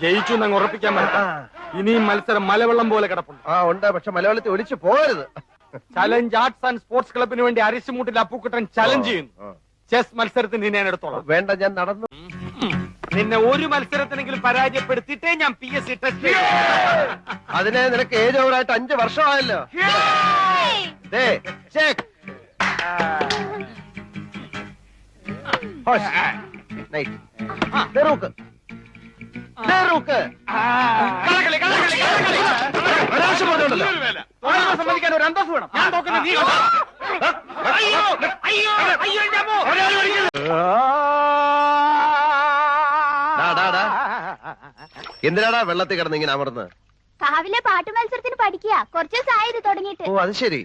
ജയിച്ചു എന്നങ്ങ് ഉറപ്പിക്കാൻ പറ്റാം. ഇനിയും മത്സരം മലവെള്ളം പോലെ കിടപ്പുണ്ട്. ഉണ്ട്, പക്ഷെ മലയാളത്തിൽ ഒലിച്ചു പോകരുത്. ചലഞ്ച് ആർട്സ് ആൻഡ് സ്പോർട്സ് ക്ലബിന് വേണ്ടി അരിശുമൂട്ടിൽ അപ്പുക്കുട്ടൻ ചലഞ്ച് ചെയ്യുന്നു. ചെസ് മത്സരത്തിന് ഞാൻ എടുത്തോളാം. വേണ്ട, ഞാൻ നടന്നു. നിന്നെ ഒരു മത്സരത്തിനെങ്കിലും പരാജയപ്പെടുത്തിയിട്ടേ ഞാൻ PSC ടെസ്റ്റ്. അതിനെ നിനക്ക് ഏജ് ഓവറായിട്ട് 5 വർഷമായല്ലോ. സമ്മതിക്കാൻ ഒരു അന്തസ് വേണം. ഞാൻ നോക്കുന്നത് നീ എന്തിനാടാ വെള്ളത്തിൽ കിടന്ന് ഇങ്ങനെ അമർന്ന്? കാവിലെ പാട്ട് മത്സരത്തിന് പഠിക്കുക. കുറച്ച് ദിവസമായി ഇത് തുടങ്ങിയിട്ട്. ഓ, അത് ശരി.